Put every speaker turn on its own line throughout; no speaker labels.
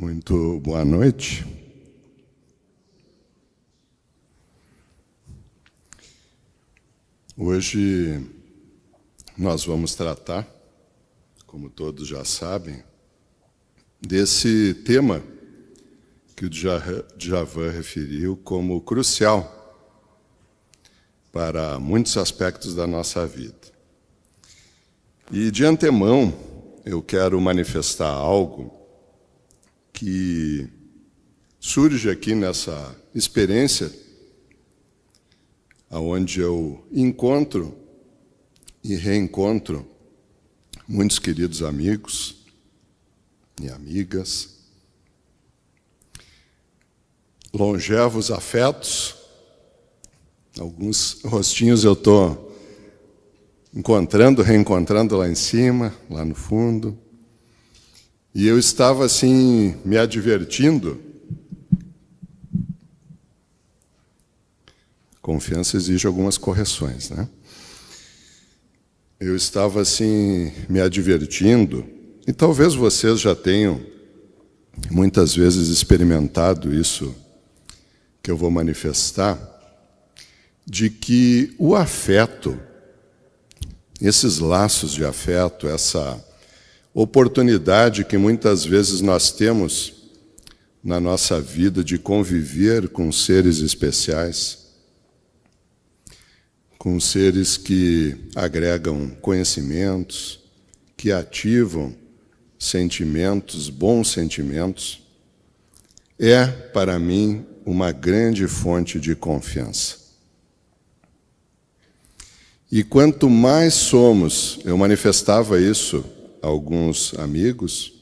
Muito boa noite. Hoje nós vamos tratar, como todos já sabem, desse tema que o Djavan referiu como crucial para muitos aspectos da nossa vida. E, de antemão, eu quero manifestar algo que surge aqui nessa experiência, onde eu encontro e reencontro muitos queridos amigos e amigas, longevos afetos. Alguns rostinhos eu estou reencontrando lá em cima, lá no fundo. E eu estava assim, me advertindo. Confiança exige algumas correções, né? Eu estava assim, me advertindo, e talvez vocês já tenham muitas vezes experimentado isso que eu vou manifestar, de que o afeto, esses laços de afeto, essa oportunidade que muitas vezes nós temos na nossa vida de conviver com seres especiais, com seres que agregam conhecimentos, que ativam sentimentos, bons sentimentos, é, para mim, uma grande fonte de confiança. E quanto mais somos, eu manifestava isso a alguns amigos,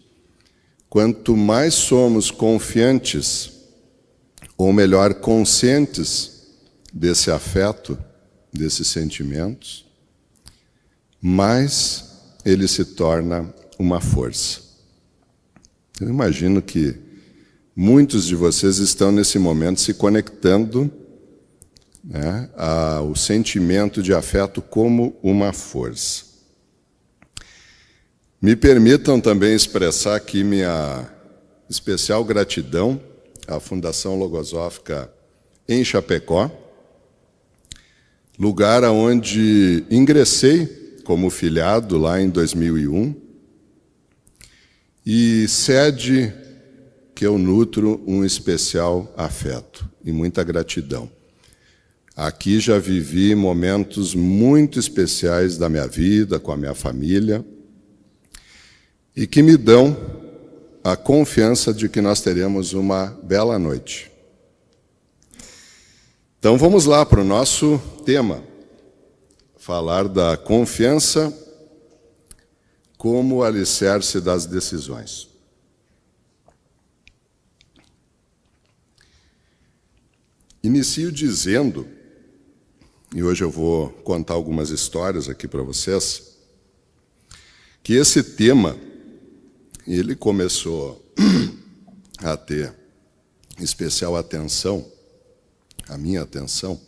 quanto mais somos confiantes, ou melhor, conscientes desse afeto, desses sentimentos, mais ele se torna uma força. Eu imagino que muitos de vocês estão nesse momento se conectando, né, ao sentimento de afeto como uma força. Me permitam também expressar aqui minha especial gratidão à Fundação Logosófica em Chapecó, lugar onde ingressei como filiado lá em 2001, e sede que eu nutro um especial afeto e muita gratidão. Aqui já vivi momentos muito especiais da minha vida, com a minha família, e que me dão a confiança de que nós teremos uma bela noite. Então vamos lá para o nosso tema, falar da confiança como alicerce das decisões. Inicio dizendo, e hoje eu vou contar algumas histórias aqui para vocês, que esse tema, ele começou a ter especial atenção, a minha atenção,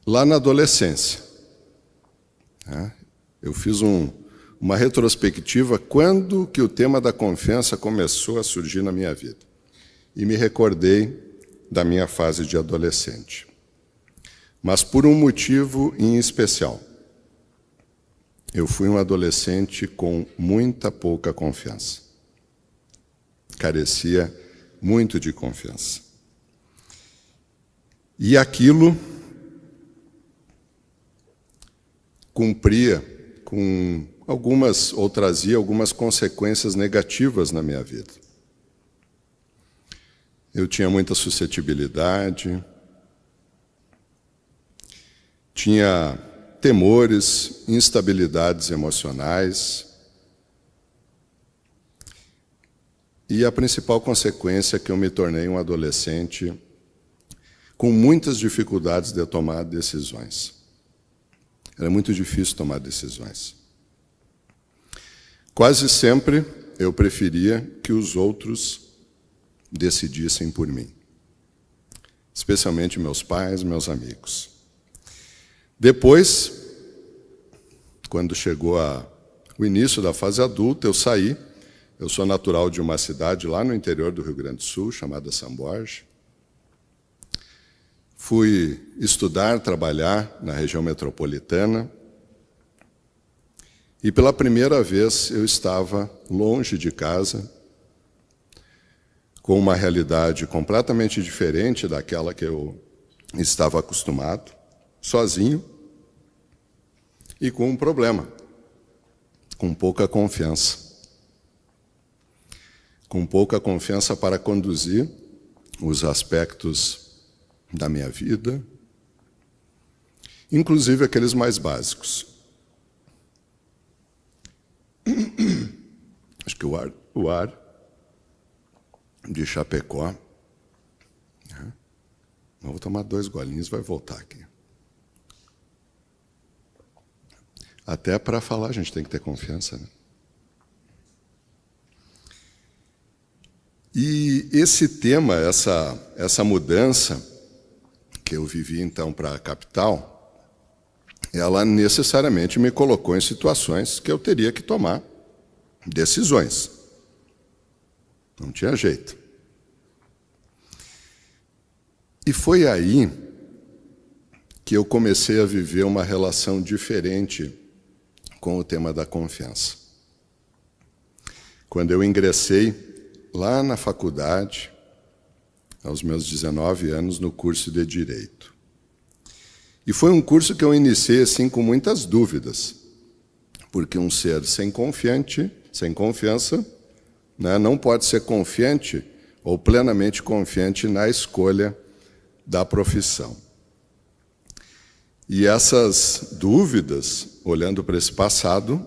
lá na adolescência. Eu fiz uma retrospectiva quando que o tema da confiança começou a surgir na minha vida. E me recordei da minha fase de adolescente. Mas por um motivo em especial. Eu fui um adolescente com muita pouca confiança. Carecia muito de confiança. E aquilo cumpria com algumas, ou trazia algumas consequências negativas na minha vida. Eu tinha muita suscetibilidade, tinha temores, instabilidades emocionais, e a principal consequência é que eu me tornei um adolescente com muitas dificuldades de tomar decisões. Era muito difícil tomar decisões. Quase sempre eu preferia que os outros decidissem por mim, especialmente meus pais, meus amigos. Depois, quando chegou o início da fase adulta, eu saí Eu sou natural de uma cidade lá no interior do Rio Grande do Sul, chamada São Borja. Fui estudar, trabalhar na região metropolitana. E pela primeira vez eu estava longe de casa, com uma realidade completamente diferente daquela que eu estava acostumado, sozinho e com um problema, com pouca confiança. Com pouca confiança para conduzir os aspectos da minha vida, inclusive aqueles mais básicos. Acho que o ar de Chapecó. Vou tomar 2 golinhos e vai voltar aqui. Até para falar a gente tem que ter confiança, né? E esse tema, essa mudança que eu vivi então para a capital, ela necessariamente me colocou em situações que eu teria que tomar decisões. Não tinha jeito. E foi aí que eu comecei a viver uma relação diferente com o tema da confiança. Quando eu ingressei lá na faculdade, aos meus 19 anos, no curso de Direito. E foi um curso que eu iniciei assim com muitas dúvidas, porque um ser sem confiança, né, não pode ser confiante ou plenamente confiante na escolha da profissão. E essas dúvidas, olhando para esse passado,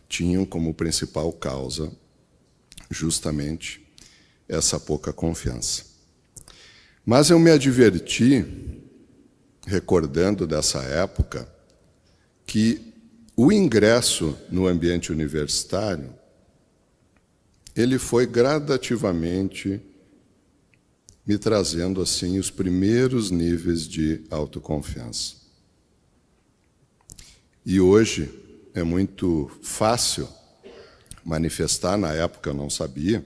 tinham como principal causa justamente essa pouca confiança. Mas eu me adverti, recordando dessa época, que o ingresso no ambiente universitário, ele foi gradativamente me trazendo assim os primeiros níveis de autoconfiança. E hoje é muito fácil manifestar, na época eu não sabia,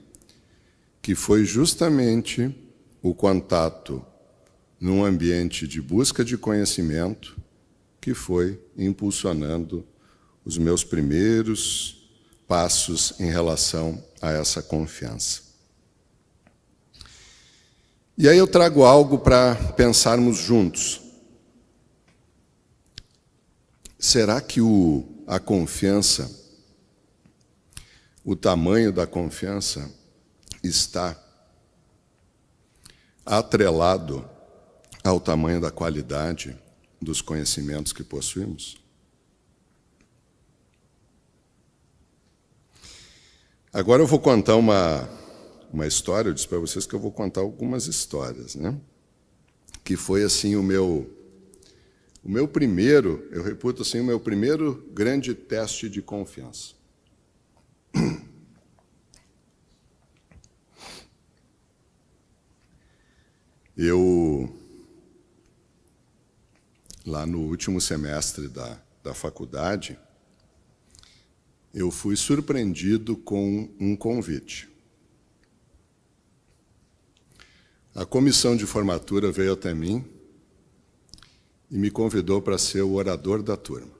que foi justamente o contato num ambiente de busca de conhecimento que foi impulsionando os meus primeiros passos em relação a essa confiança. E aí eu trago algo para pensarmos juntos. Será que a confiança, o tamanho da confiança está atrelado ao tamanho da qualidade dos conhecimentos que possuímos? Agora eu vou contar uma história, eu disse para vocês que eu vou contar algumas histórias, né? Que foi assim o meu primeiro, eu reputo assim, o meu primeiro grande teste de confiança. Eu, lá no último semestre da faculdade, eu fui surpreendido com um convite. A comissão de formatura veio até mim e me convidou para ser o orador da turma.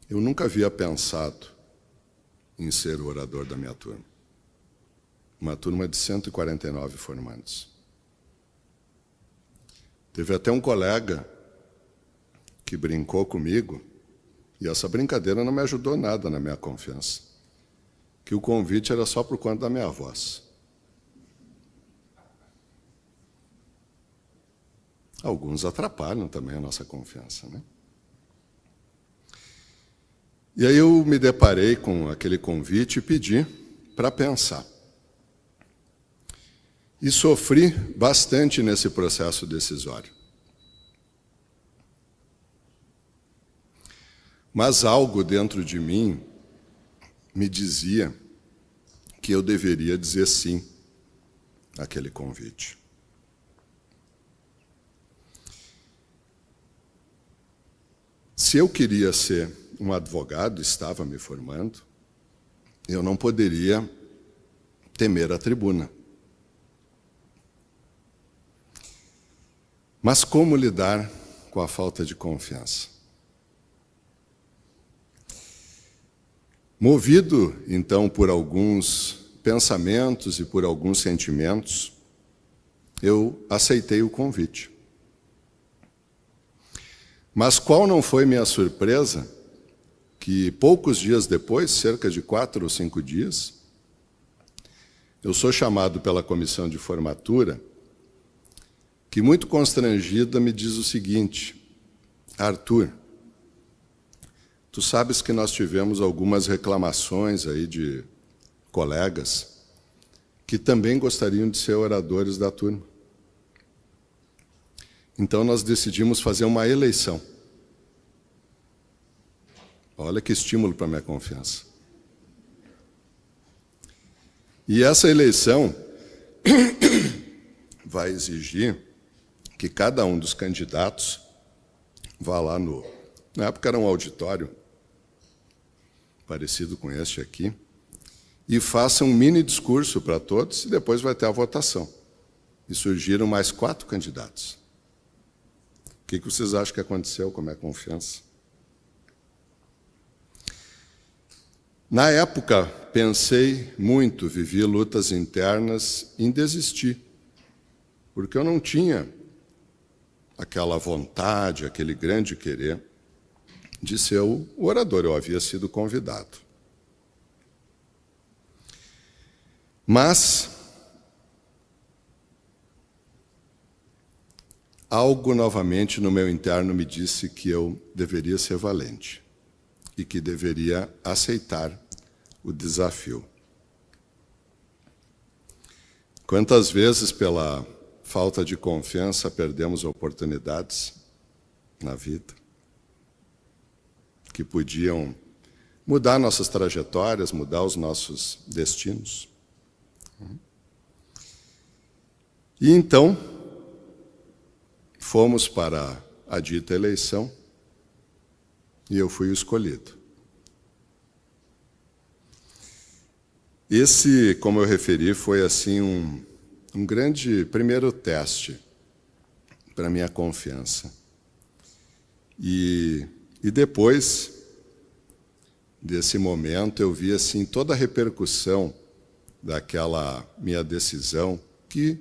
Eu nunca havia pensado em ser o orador da minha turma. Uma turma de 149 formandos. Teve até um colega que brincou comigo, e essa brincadeira não me ajudou nada na minha confiança, que o convite era só por conta da minha voz. Alguns atrapalham também a nossa confiança, né? E aí eu me deparei com aquele convite e pedi para pensar. E sofri bastante nesse processo decisório. Mas algo dentro de mim me dizia que eu deveria dizer sim àquele convite. Se eu queria ser um advogado, estava me formando, eu não poderia temer a tribuna. Mas como lidar com a falta de confiança? Movido, então, por alguns pensamentos e por alguns sentimentos, eu aceitei o convite. Mas qual não foi minha surpresa que poucos dias depois, cerca de 4 ou 5 dias, eu sou chamado pela comissão de formatura, que muito constrangida me diz o seguinte: Arthur, tu sabes que nós tivemos algumas reclamações aí de colegas que também gostariam de ser oradores da turma. Então nós decidimos fazer uma eleição. Olha que estímulo para a minha confiança. E essa eleição vai exigir que cada um dos candidatos vá lá na época era um auditório, parecido com este aqui, e faça um mini discurso para todos, e depois vai ter a votação. E surgiram mais 4 candidatos. O que vocês acham que aconteceu com a minha confiança? Na época, pensei muito, vivi lutas internas em desistir, porque eu não tinha aquela vontade, aquele grande querer de ser o orador. Eu havia sido convidado. Mas algo novamente no meu interno me disse que eu deveria ser valente e que deveria aceitar o desafio. Quantas vezes, pela falta de confiança, perdemos oportunidades na vida que podiam mudar nossas trajetórias, mudar os nossos destinos. E então, fomos para a dita eleição e eu fui o escolhido. Esse, como eu referi, foi assim um grande primeiro teste para a minha confiança. E depois desse momento eu vi assim toda a repercussão daquela minha decisão, que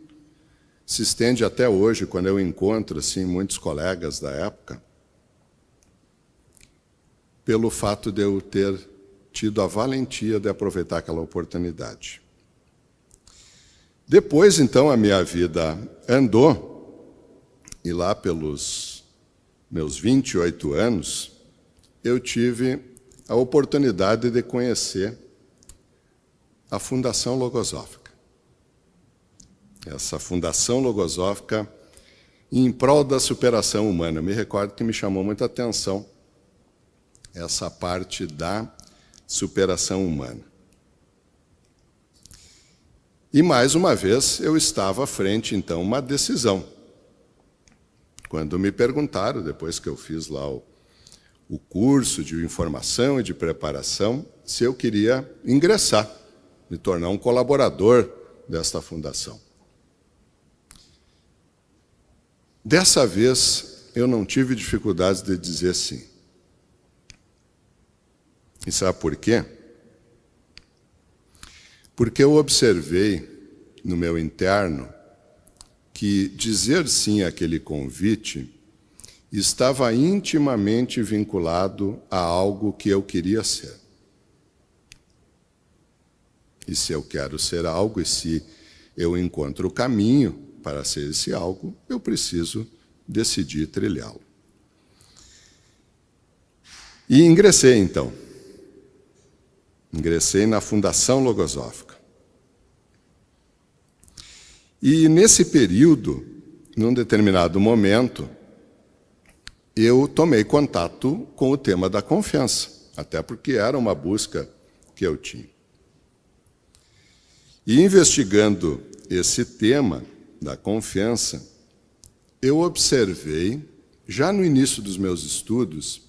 se estende até hoje, quando eu encontro assim muitos colegas da época, pelo fato de eu ter tido a valentia de aproveitar aquela oportunidade. Depois, então, a minha vida andou, e lá pelos meus 28 anos, eu tive a oportunidade de conhecer a Fundação Logosófica. Essa Fundação Logosófica em prol da superação humana. Eu me recordo que me chamou muita atenção essa parte da superação humana. E, mais uma vez, eu estava à frente, então, uma decisão. Quando me perguntaram, depois que eu fiz lá o curso de informação e de preparação, se eu queria ingressar, me tornar um colaborador desta fundação. Dessa vez, eu não tive dificuldades de dizer sim. E sabe por quê? Porque eu observei no meu interno que dizer sim àquele convite estava intimamente vinculado a algo que eu queria ser. E se eu quero ser algo, e se eu encontro o caminho para ser esse algo, eu preciso decidir trilhá-lo. E ingressei, então. Ingressei na Fundação Logosófica. E, nesse período, num determinado momento, eu tomei contato com o tema da confiança, até porque era uma busca que eu tinha. E, investigando esse tema da confiança, eu observei, já no início dos meus estudos,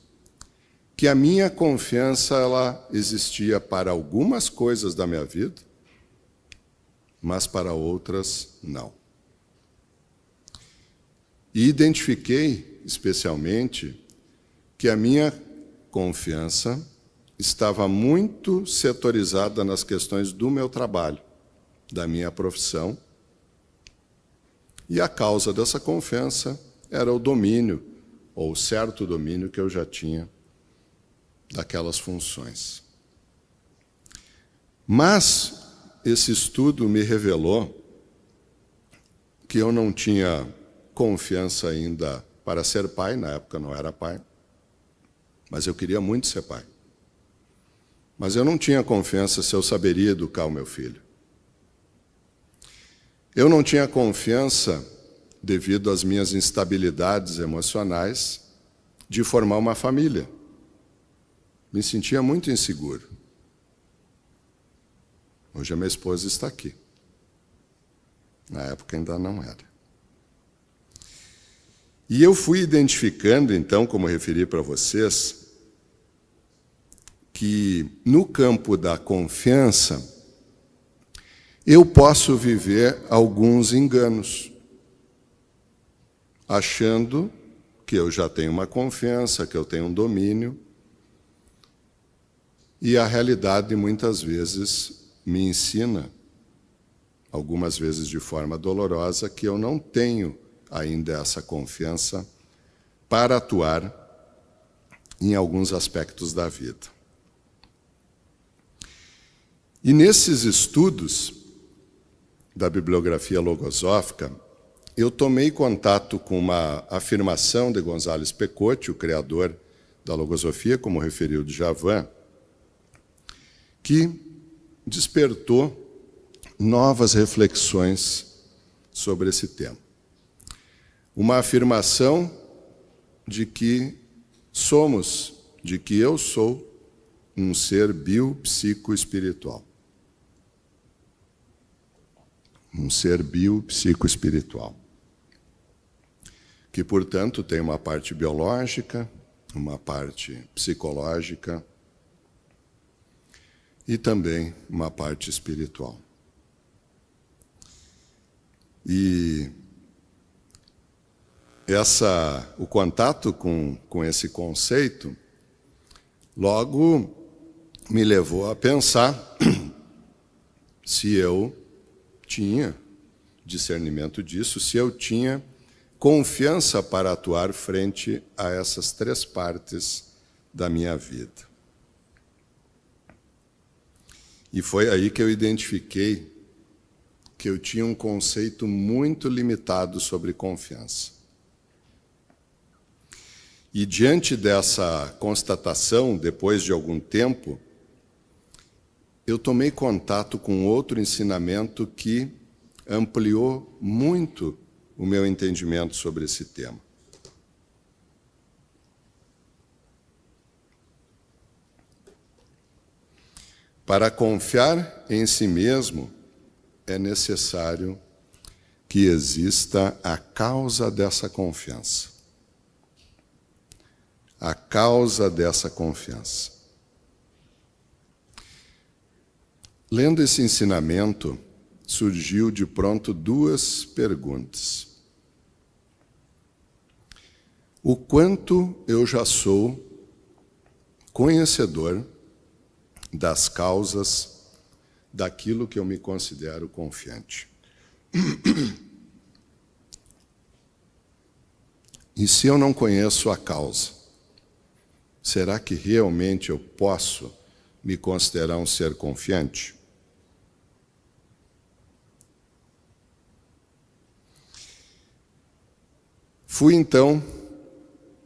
que a minha confiança ela existia para algumas coisas da minha vida, mas para outras não. E identifiquei, especialmente, que a minha confiança estava muito setorizada nas questões do meu trabalho, da minha profissão, e a causa dessa confiança era o domínio, ou certo domínio que eu já tinha daquelas funções. Mas esse estudo me revelou que eu não tinha confiança ainda para ser pai, na época eu não era pai, mas eu queria muito ser pai. Mas eu não tinha confiança se eu saberia educar o meu filho. Eu não tinha confiança, devido às minhas instabilidades emocionais, de formar uma família. Me sentia muito inseguro. Hoje a minha esposa está aqui. Na época ainda não era. E eu fui identificando, então, como referi para vocês, que no campo da confiança eu posso viver alguns enganos, achando que eu já tenho uma confiança, que eu tenho um domínio, e a realidade muitas vezes me ensina, algumas vezes de forma dolorosa, que eu não tenho ainda essa confiança para atuar em alguns aspectos da vida. E nesses estudos da bibliografia logosófica, eu tomei contato com uma afirmação de González Pecote, o criador da logosofia, como referiu Djavan, que despertou novas reflexões sobre esse tema. Uma afirmação de que eu sou um ser biopsicoespiritual. Um ser biopsicoespiritual. Que, portanto, tem uma parte biológica, uma parte psicológica e também uma parte espiritual. E o contato com esse conceito logo me levou a pensar se eu tinha discernimento disso, se eu tinha confiança para atuar frente a essas três partes da minha vida. E foi aí que eu identifiquei que eu tinha um conceito muito limitado sobre confiança. E diante dessa constatação, depois de algum tempo, eu tomei contato com outro ensinamento que ampliou muito o meu entendimento sobre esse tema. Para confiar em si mesmo, é necessário que exista a causa dessa confiança. A causa dessa confiança. Lendo esse ensinamento, surgiu de pronto duas perguntas. O quanto eu já sou conhecedor das causas daquilo que eu me considero confiante? E se eu não conheço a causa, será que realmente eu posso me considerar um ser confiante? Fui, então,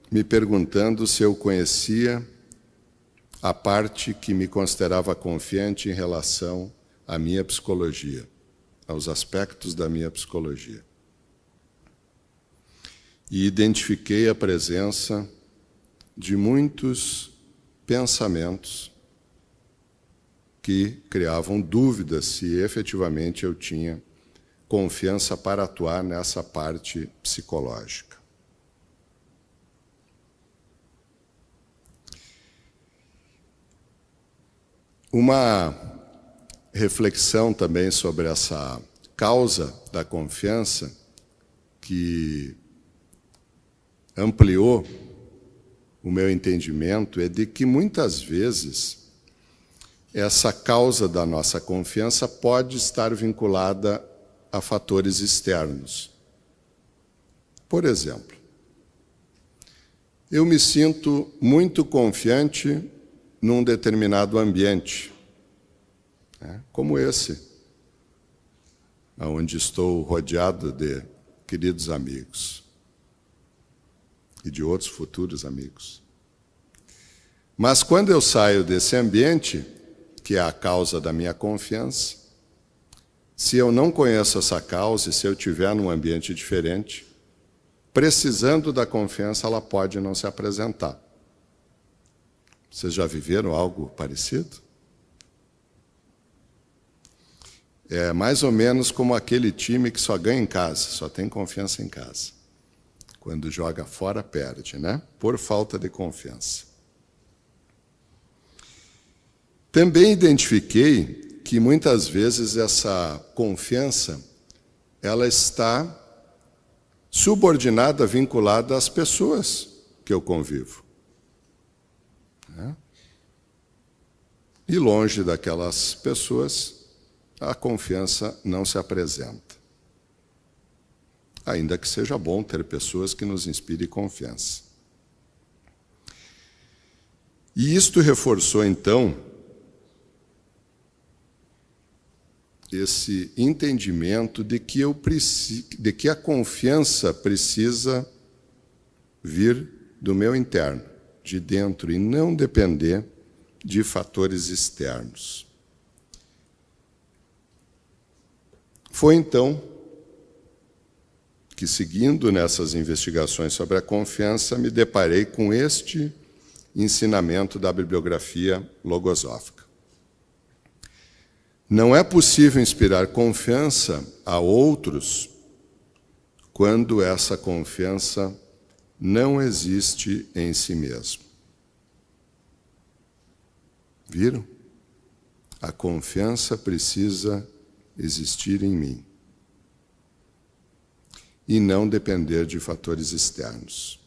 me perguntando se eu conhecia a parte que me considerava confiante em relação à minha psicologia, aos aspectos da minha psicologia. E identifiquei a presença de muitos pensamentos que criavam dúvidas se efetivamente eu tinha confiança para atuar nessa parte psicológica. Uma reflexão também sobre essa causa da confiança que ampliou o meu entendimento é de que muitas vezes essa causa da nossa confiança pode estar vinculada a fatores externos. Por exemplo, eu me sinto muito confiante num determinado ambiente, como esse, onde estou rodeado de queridos amigos e de outros futuros amigos. Mas quando eu saio desse ambiente, que é a causa da minha confiança, se eu não conheço essa causa e se eu estiver num ambiente diferente, precisando da confiança, ela pode não se apresentar. Vocês já viveram algo parecido? É mais ou menos como aquele time que só ganha em casa, só tem confiança em casa. Quando joga fora, perde, né? Por falta de confiança. Também identifiquei que muitas vezes essa confiança, ela está subordinada, vinculada às pessoas que eu convivo. E longe daquelas pessoas, a confiança não se apresenta. Ainda que seja bom ter pessoas que nos inspirem confiança. E isto reforçou, então, esse entendimento de que a confiança precisa vir do meu interno, de dentro, e não depender de fatores externos. Foi então que, seguindo nessas investigações sobre a confiança, me deparei com este ensinamento da bibliografia logosófica. Não é possível inspirar confiança a outros quando essa confiança não existe em si mesmo. Viram? A confiança precisa existir em mim e não depender de fatores externos.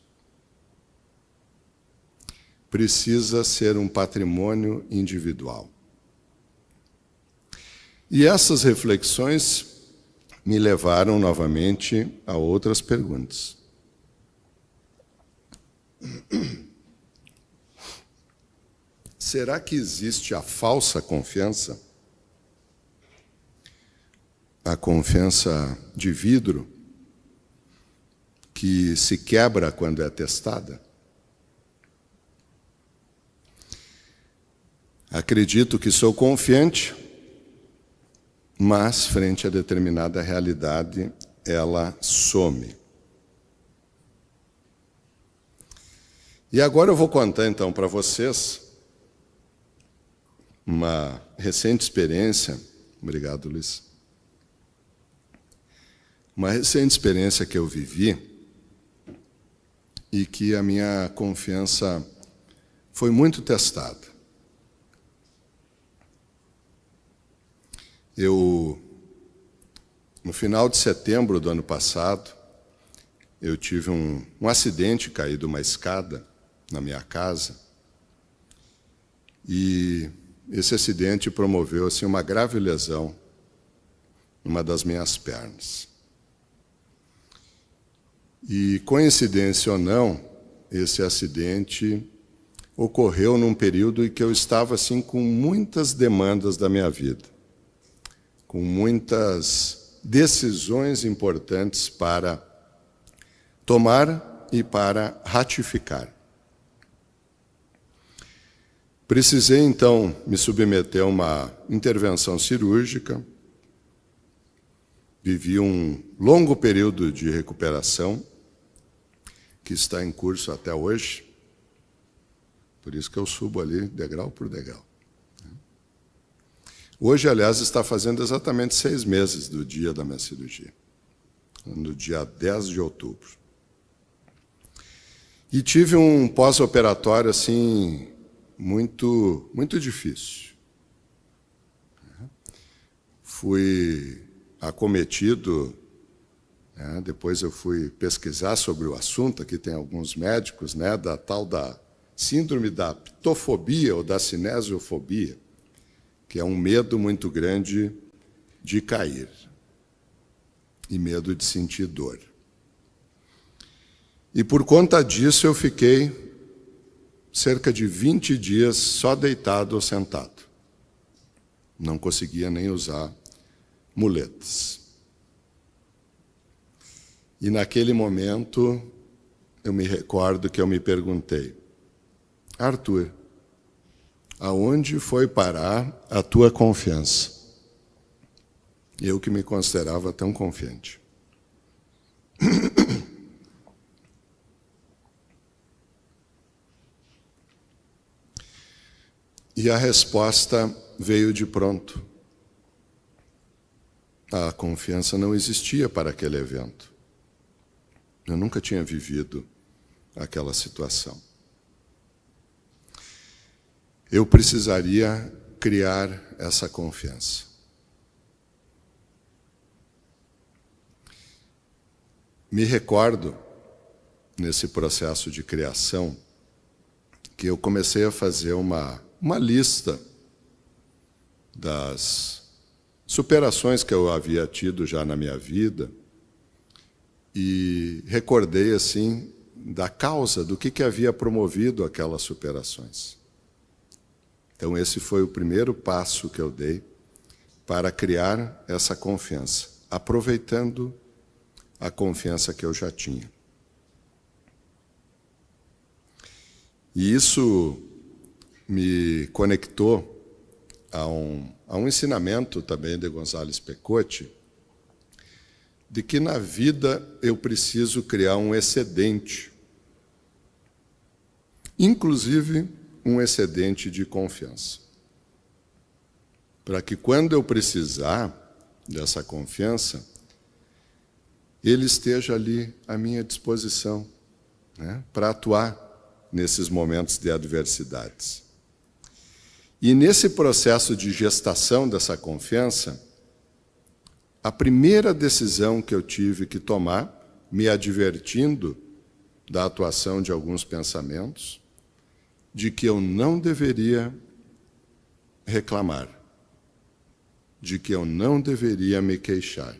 Precisa ser um patrimônio individual. E essas reflexões me levaram novamente a outras perguntas. Será que existe a falsa confiança? A confiança de vidro que se quebra quando é testada? Acredito que sou confiante, mas frente a determinada realidade, ela some. E agora eu vou contar então para vocês uma recente experiência. Obrigado, Luiz. Uma recente experiência que eu vivi e que a minha confiança foi muito testada. No final de setembro do ano passado, eu tive um acidente, caí de uma escada na minha casa, e esse acidente promoveu assim, uma grave lesão numa das minhas pernas. E, coincidência ou não, esse acidente ocorreu num período em que eu estava assim, com muitas demandas da minha vida, com muitas decisões importantes para tomar e para ratificar. Precisei, então, me submeter a uma intervenção cirúrgica. Vivi um longo período de recuperação, que está em curso até hoje. Por isso que eu subo ali, degrau por degrau. Hoje, aliás, está fazendo exatamente 6 meses do dia da minha cirurgia, no dia 10 de outubro. E tive um pós-operatório assim muito difícil. fui acometido, né? Depois eu fui pesquisar sobre o assunto, aqui tem alguns médicos, né? Da tal da síndrome da ptofobia ou da cinesiofobia, que é um medo muito grande de cair e medo de sentir dor. E por conta disso eu fiquei cerca de 20 dias só deitado ou sentado. Não conseguia nem usar muletas. E naquele momento eu me recordo que eu me perguntei: Arthur, aonde foi parar a tua confiança? Eu que me considerava tão confiante. E a resposta veio de pronto. A confiança não existia para aquele evento. Eu nunca tinha vivido aquela situação. Eu precisaria criar essa confiança. Me recordo, nesse processo de criação, que eu comecei a fazer uma lista das superações que eu havia tido já na minha vida e recordei, assim, da causa, do que havia promovido aquelas superações. Então, esse foi o primeiro passo que eu dei para criar essa confiança, aproveitando a confiança que eu já tinha. E isso me conectou a um ensinamento também de González Pecote, de que na vida eu preciso criar um excedente, inclusive um excedente de confiança, para que quando eu precisar dessa confiança, ele esteja ali à minha disposição, né, para atuar nesses momentos de adversidades. E nesse processo de gestação dessa confiança, a primeira decisão que eu tive que tomar, me advertindo da atuação de alguns pensamentos, de que eu não deveria reclamar, de que eu não deveria me queixar,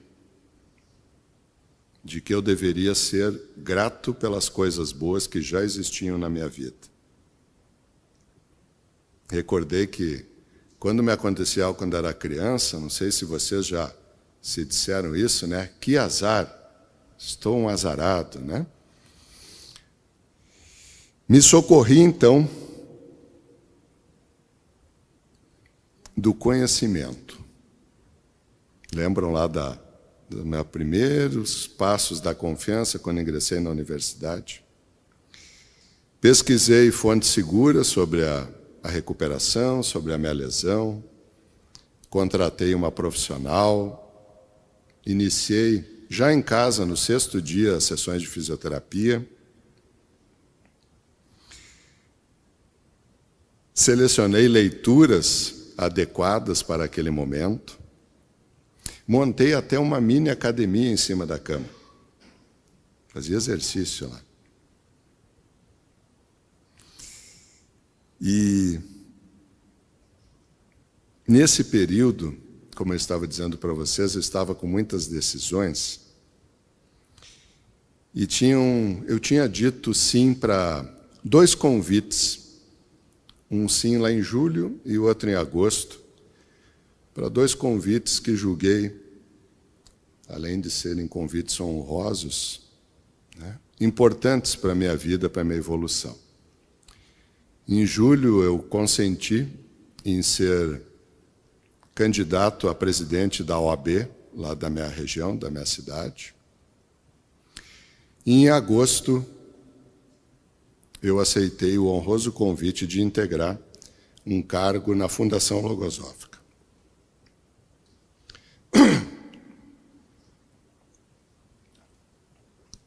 de que eu deveria ser grato pelas coisas boas que já existiam na minha vida. Recordei que, quando me acontecia algo quando era criança, não sei se vocês já se disseram isso, né? Que azar, estou um azarado, né? Me socorri, então, do conhecimento. Lembram lá dos meus primeiros passos da confiança, quando ingressei na universidade? Pesquisei fontes seguras sobre a recuperação, sobre a minha lesão, contratei uma profissional, iniciei, já em casa, no 6º dia, as sessões de fisioterapia, selecionei leituras adequadas para aquele momento, montei até uma mini academia em cima da cama, fazia exercício lá. E nesse período, como eu estava dizendo para vocês, eu estava com muitas decisões e eu tinha dito sim para 2 convites, um sim lá em julho e o outro em agosto, para 2 convites que julguei, além de serem convites honrosos, né, importantes para a minha vida, para a minha evolução. Em julho, eu consenti em ser candidato a presidente da OAB, lá da minha região, da minha cidade. E em agosto, eu aceitei o honroso convite de integrar um cargo na Fundação Logosófica.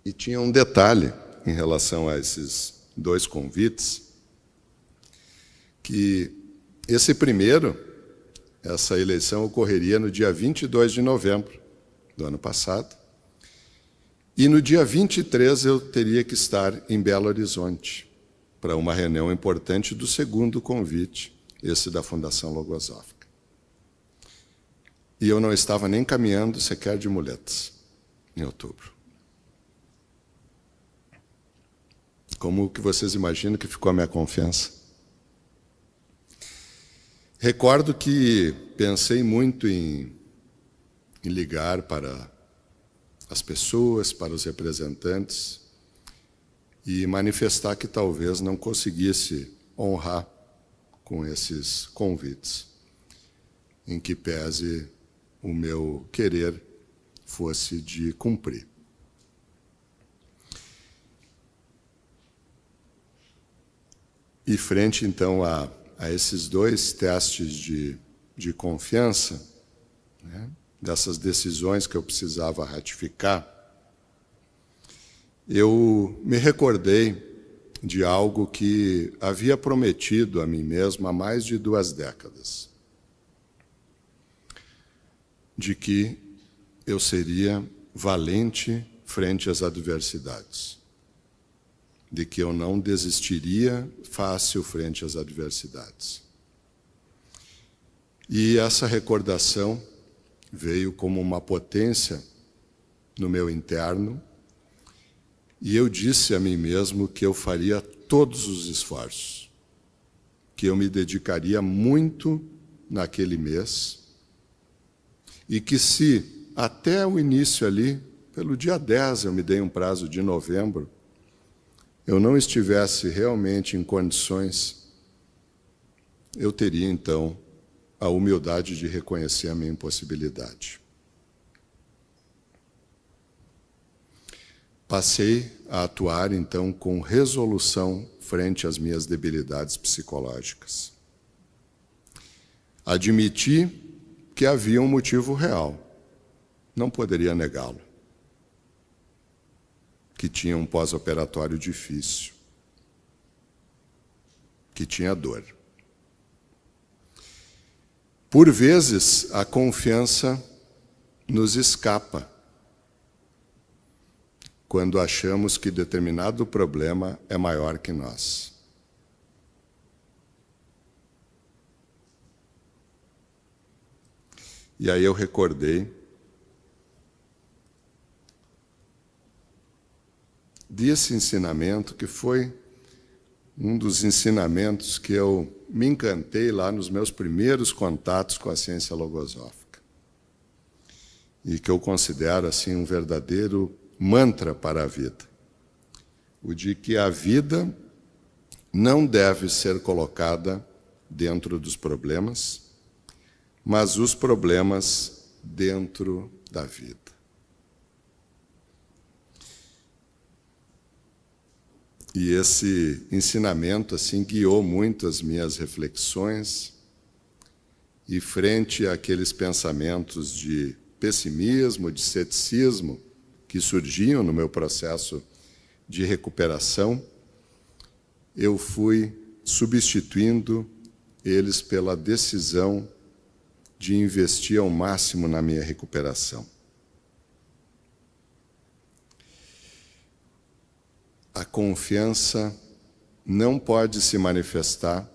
E tinha um detalhe em relação a esses 2 convites, que esse primeiro essa eleição ocorreria no dia 22 de novembro do ano passado. E no dia 23 eu teria que estar em Belo Horizonte para uma reunião importante do segundo convite, esse da Fundação Logosófica. E eu não estava nem caminhando sequer de muletas em outubro. Como que vocês imaginam que ficou a minha confiança? Recordo que pensei muito em ligar para as pessoas, para os representantes, e manifestar que talvez não conseguisse honrar com esses convites, em que pese o meu querer fosse de cumprir. E frente, então, a esses dois testes de confiança, né, dessas decisões que eu precisava ratificar, eu me recordei de algo que havia prometido a mim mesmo há mais de 2 décadas, de que eu seria valente frente às adversidades, de que eu não desistiria fácil frente às adversidades. E essa recordação veio como uma potência no meu interno, e eu disse a mim mesmo que eu faria todos os esforços, que eu me dedicaria muito naquele mês, e que se até o início ali, pelo dia 10, eu me dei um prazo de novembro, eu não estivesse realmente em condições, eu teria então a humildade de reconhecer a minha impossibilidade. Passei a atuar, então, com resolução frente às minhas debilidades psicológicas. Admiti que havia um motivo real, não poderia negá-lo, que tinha um pós-operatório difícil, que tinha dor. Por vezes, a confiança nos escapa quando achamos que determinado problema é maior que nós. E aí eu recordei desse ensinamento, que foi um dos ensinamentos que eu me encantei lá nos meus primeiros contatos com a ciência logosófica, e que eu considero assim um verdadeiro mantra para a vida, o de que a vida não deve ser colocada dentro dos problemas, mas os problemas dentro da vida. E esse ensinamento assim guiou muito as minhas reflexões, e frente àqueles pensamentos de pessimismo, de ceticismo que surgiam no meu processo de recuperação, eu fui substituindo eles pela decisão de investir ao máximo na minha recuperação. A confiança não pode se manifestar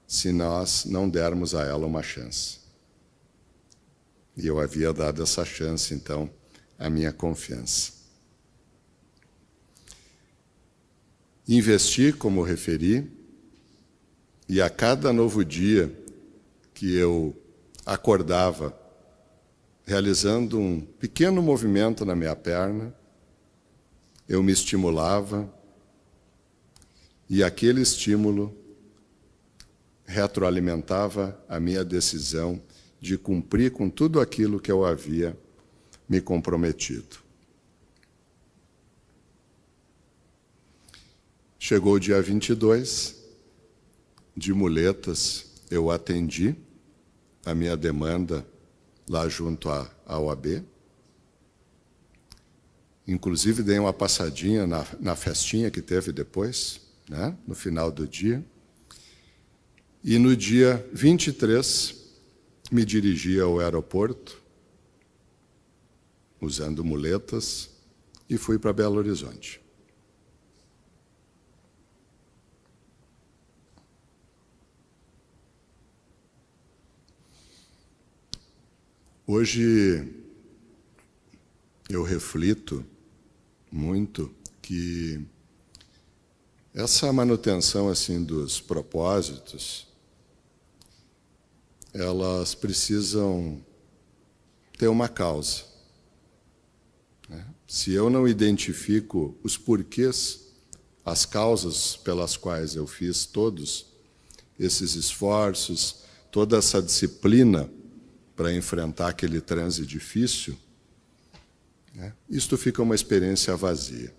se nós não dermos a ela uma chance. E eu havia dado essa chance, então, à minha confiança. Investi, como referi, e a cada novo dia que eu acordava, realizando um pequeno movimento na minha perna, eu me estimulava, e aquele estímulo retroalimentava a minha decisão de cumprir com tudo aquilo que eu havia me comprometido. Chegou o dia 22, de muletas, eu atendi a minha demanda lá junto à OAB. Inclusive, dei uma passadinha na festinha que teve depois, né, no final do dia. E no dia 23, me dirigi ao aeroporto, usando muletas, e fui para Belo Horizonte. Hoje eu reflito muito que essa manutenção assim dos propósitos, elas precisam ter uma causa, né? Se eu não identifico os porquês, as causas pelas quais eu fiz todos esses esforços, toda essa disciplina para enfrentar aquele transe difícil, né? Isto fica uma experiência vazia.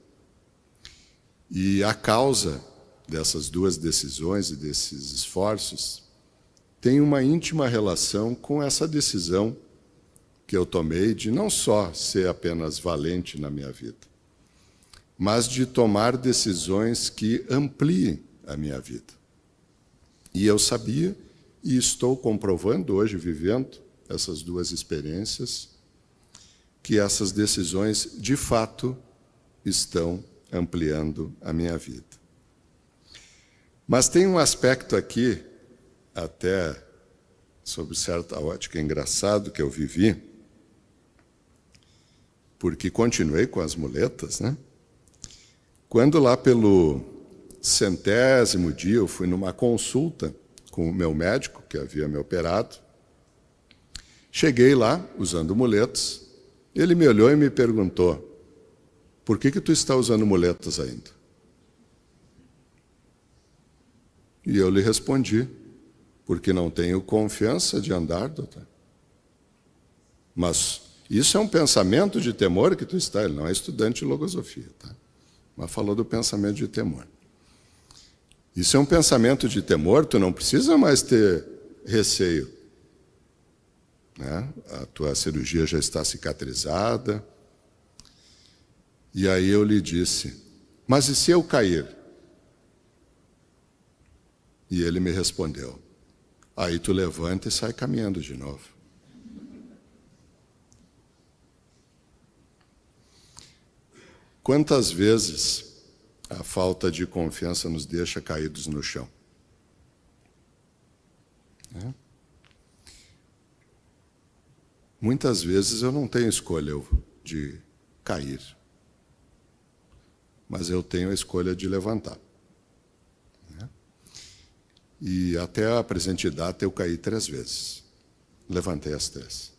E a causa dessas duas decisões e desses esforços tem uma íntima relação com essa decisão que eu tomei de não só ser apenas valente na minha vida, mas de tomar decisões que ampliem a minha vida. E eu sabia, e estou comprovando hoje, vivendo essas duas experiências, que essas decisões, de fato, estão ampliando a minha vida. Mas tem um aspecto aqui, até sob certa ótica engraçado, que eu vivi, porque continuei com as muletas, né? Quando lá pelo 100º dia eu fui numa consulta com o meu médico, que havia me operado, cheguei lá, usando muletas, ele me olhou e me perguntou: por que tu está usando muletas ainda? E eu lhe respondi: porque não tenho confiança de andar, doutor. Mas isso é um pensamento de temor que tu está. Ele não é estudante de logosofia, tá? Mas falou do pensamento de temor. Isso é um pensamento de temor, tu não precisa mais ter receio, né? A tua cirurgia já está cicatrizada. E aí eu lhe disse: mas e se eu cair? E ele me respondeu: aí tu levanta e sai caminhando de novo. Quantas vezes a falta de confiança nos deixa caídos no chão? Muitas vezes eu não tenho escolha de cair, mas eu tenho a escolha de levantar. E até a presente data eu caí 3 vezes. Levantei as 3.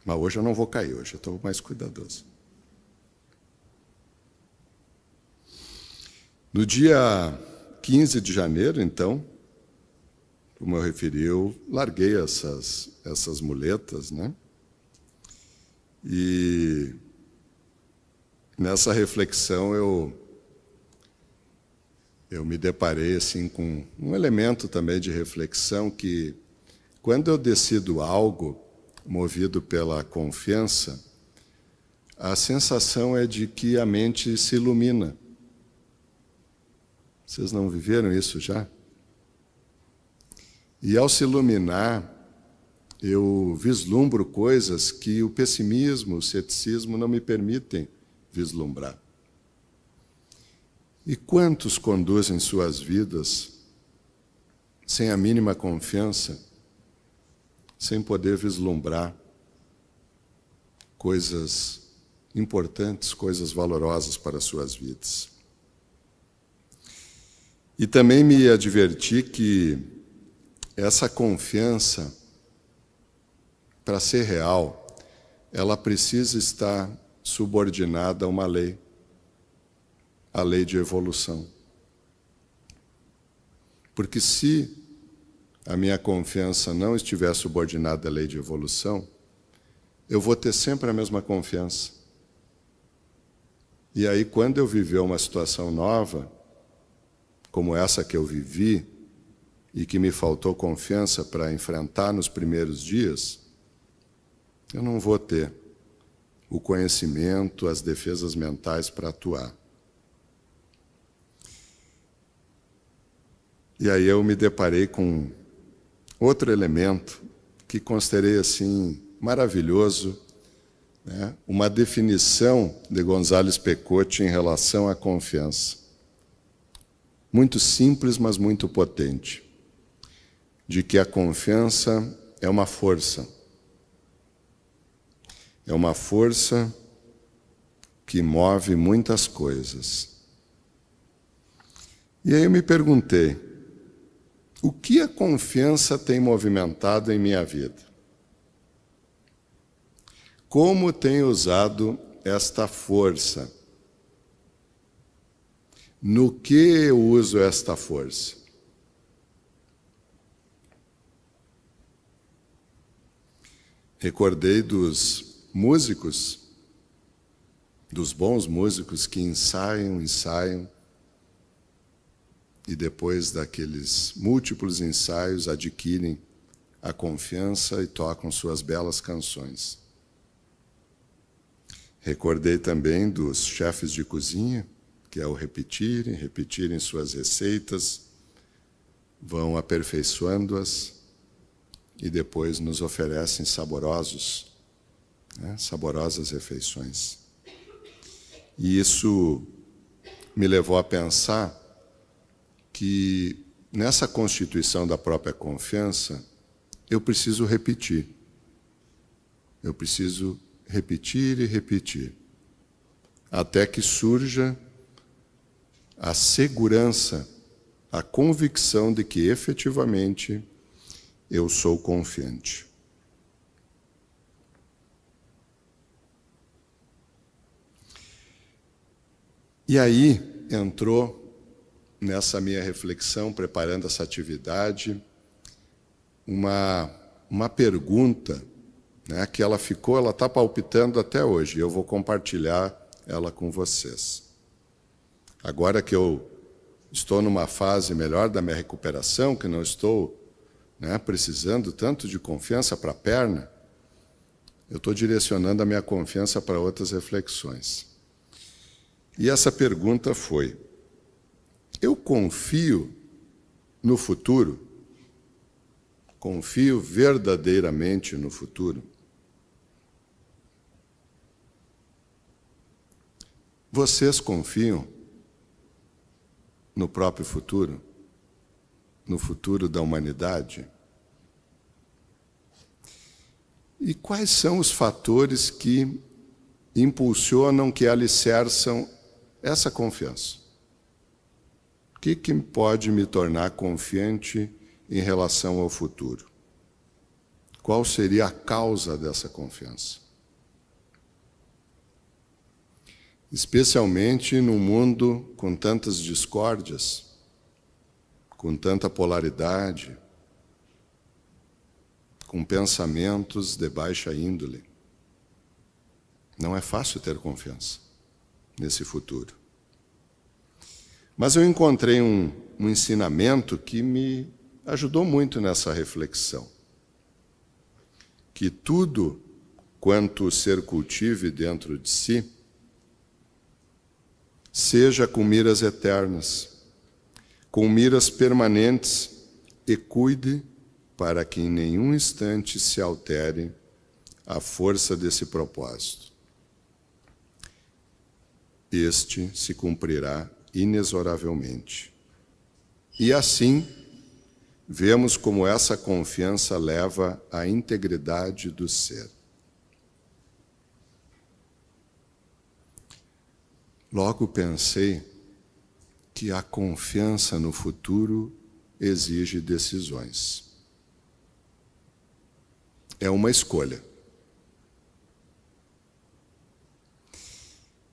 Mas hoje eu não vou cair, hoje eu estou mais cuidadoso. No dia 15 de janeiro, então, como eu referi, eu larguei essas muletas, né? E nessa reflexão eu me deparei assim com um elemento também de reflexão que, quando eu decido algo movido pela confiança, a sensação é de que a mente se ilumina. Vocês não viveram isso já? E ao se iluminar, eu vislumbro coisas que o pessimismo, o ceticismo não me permitem vislumbrar. E quantos conduzem suas vidas sem a mínima confiança, sem poder vislumbrar coisas importantes, coisas valorosas para suas vidas? E também me adverti que essa confiança, para ser real, ela precisa estar subordinada a uma lei, a lei de evolução. Porque se a minha confiança não estiver subordinada à lei de evolução, eu vou ter sempre a mesma confiança. E aí, quando eu viver uma situação nova, como essa que eu vivi, e que me faltou confiança para enfrentar nos primeiros dias, eu não vou ter o conhecimento, as defesas mentais para atuar. E aí eu me deparei com Outro elemento que considerei assim maravilhoso, né? Uma definição de González Pecotty em relação à confiança. Muito simples, mas muito potente. De que a confiança é uma força. É uma força que move muitas coisas. E aí eu me perguntei, o que a confiança tem movimentado em minha vida? Como tenho usado esta força? No que eu uso esta força? Recordei dos músicos, dos bons músicos que ensaiam e depois daqueles múltiplos ensaios adquirem a confiança e tocam suas belas canções. Recordei também dos chefes de cozinha, que ao repetirem suas receitas, vão aperfeiçoando-as e depois nos oferecem saborosas refeições. E isso me levou a pensar que nessa constituição da própria confiança, eu preciso repetir. Eu preciso repetir e repetir, até que surja a segurança, a convicção de que efetivamente eu sou confiante. E aí entrou nessa minha reflexão, preparando essa atividade, uma pergunta, né, que ela está palpitando até hoje, e eu vou compartilhar ela com vocês. Agora que eu estou numa fase melhor da minha recuperação, que não estou, né, precisando tanto de confiança para a perna, eu estou direcionando a minha confiança para outras reflexões. E essa pergunta foi: eu confio no futuro? Confio verdadeiramente no futuro? Vocês confiam no próprio futuro? No futuro da humanidade? E quais são os fatores que impulsionam, que alicerçam essa confiança? O que pode me tornar confiante em relação ao futuro? Qual seria a causa dessa confiança? Especialmente num mundo com tantas discórdias, com tanta polaridade, com pensamentos de baixa índole. Não é fácil ter confiança nesse futuro. Mas eu encontrei um ensinamento que me ajudou muito nessa reflexão. Que tudo quanto o ser cultive dentro de si, seja com miras eternas, com miras permanentes, e cuide para que em nenhum instante se altere a força desse propósito. Este se cumprirá inexoravelmente. E assim, vemos como essa confiança leva à integridade do ser. Logo pensei que a confiança no futuro exige decisões. É uma escolha.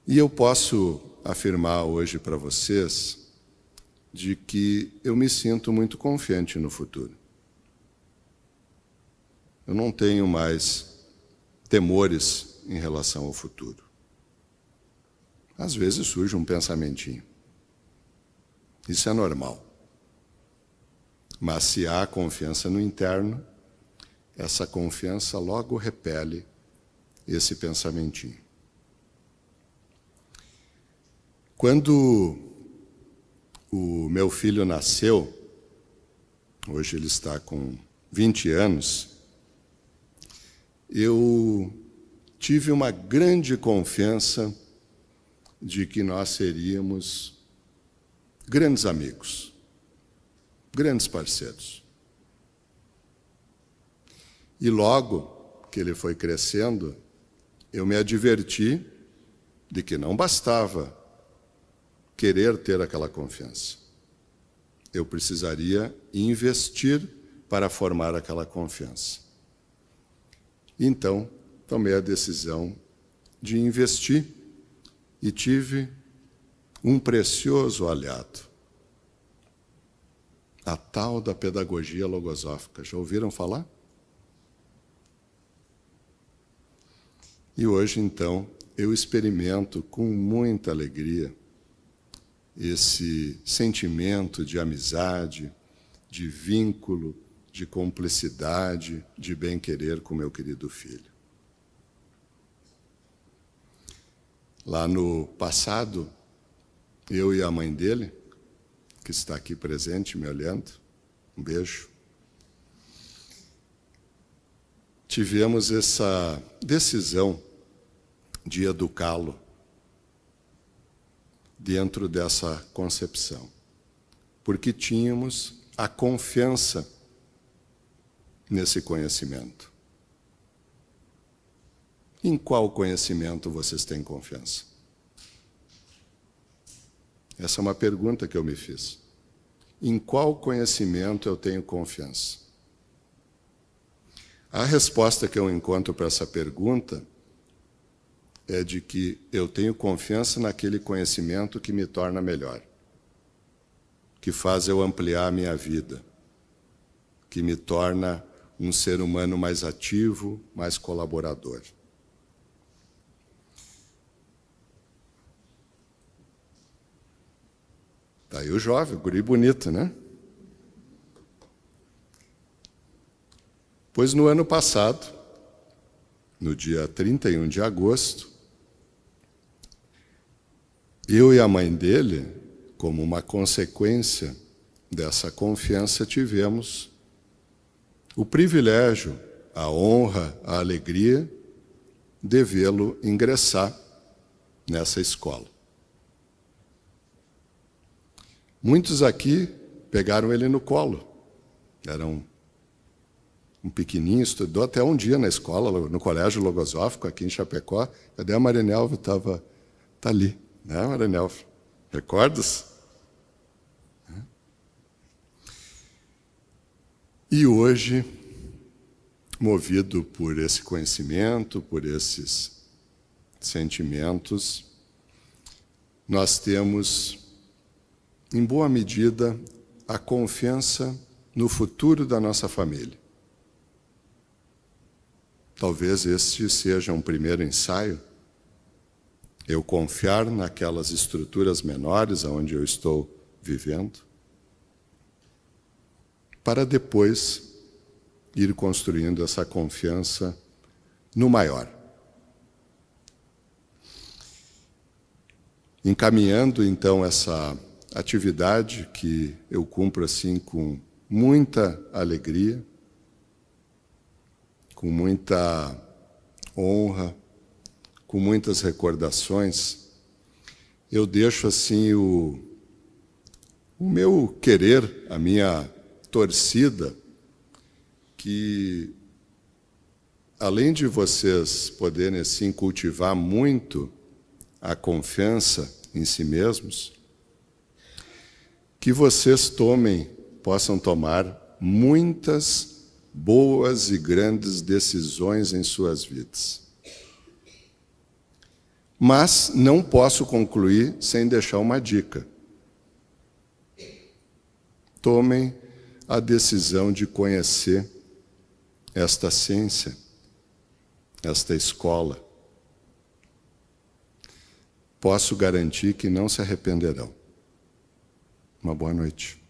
E eu posso afirmar hoje para vocês de que eu me sinto muito confiante no futuro. Eu não tenho mais temores em relação ao futuro. Às vezes surge um pensamentinho. Isso é normal. Mas se há confiança no interno, essa confiança logo repele esse pensamentinho. Quando o meu filho nasceu, hoje ele está com 20 anos, eu tive uma grande confiança de que nós seríamos grandes amigos, grandes parceiros. E logo que ele foi crescendo, eu me adverti de que não bastava querer ter aquela confiança. Eu precisaria investir para formar aquela confiança. Então, tomei a decisão de investir e tive um precioso aliado. A tal da pedagogia logosófica. Já ouviram falar? E hoje, então, eu experimento com muita alegria esse sentimento de amizade, de vínculo, de cumplicidade, de bem-querer com meu querido filho. Lá no passado, eu e a mãe dele, que está aqui presente, me olhando, um beijo, tivemos essa decisão de educá-lo dentro dessa concepção, porque tínhamos a confiança nesse conhecimento. Em qual conhecimento vocês têm confiança? Essa é uma pergunta que eu me fiz. Em qual conhecimento eu tenho confiança? A resposta que eu encontro para essa pergunta é de que eu tenho confiança naquele conhecimento que me torna melhor, que faz eu ampliar a minha vida, que me torna um ser humano mais ativo, mais colaborador. Está aí o jovem, o guri bonito, né? Pois no ano passado, no dia 31 de agosto, eu e a mãe dele, como uma consequência dessa confiança, tivemos o privilégio, a honra, a alegria de vê-lo ingressar nessa escola. Muitos aqui pegaram ele no colo. Era um pequenininho, estudou até um dia na escola, no Colégio Logosófico, aqui em Chapecó. Cadê a Marinelva? Tá ali, né, Marinelva? Recordas? E hoje, movido por esse conhecimento, por esses sentimentos, nós temos, em boa medida, a confiança no futuro da nossa família. Talvez este seja um primeiro ensaio, eu confiar naquelas estruturas menores onde eu estou vivendo, para depois ir construindo essa confiança no maior. Encaminhando, então, essa atividade que eu cumpro assim com muita alegria, com muita honra, com muitas recordações, eu deixo assim o meu querer, a minha torcida, que além de vocês poderem assim cultivar muito a confiança em si mesmos, que vocês possam tomar muitas boas e grandes decisões em suas vidas. Mas não posso concluir sem deixar uma dica. Tomem a decisão de conhecer esta ciência, esta escola. Posso garantir que não se arrependerão. Uma boa noite.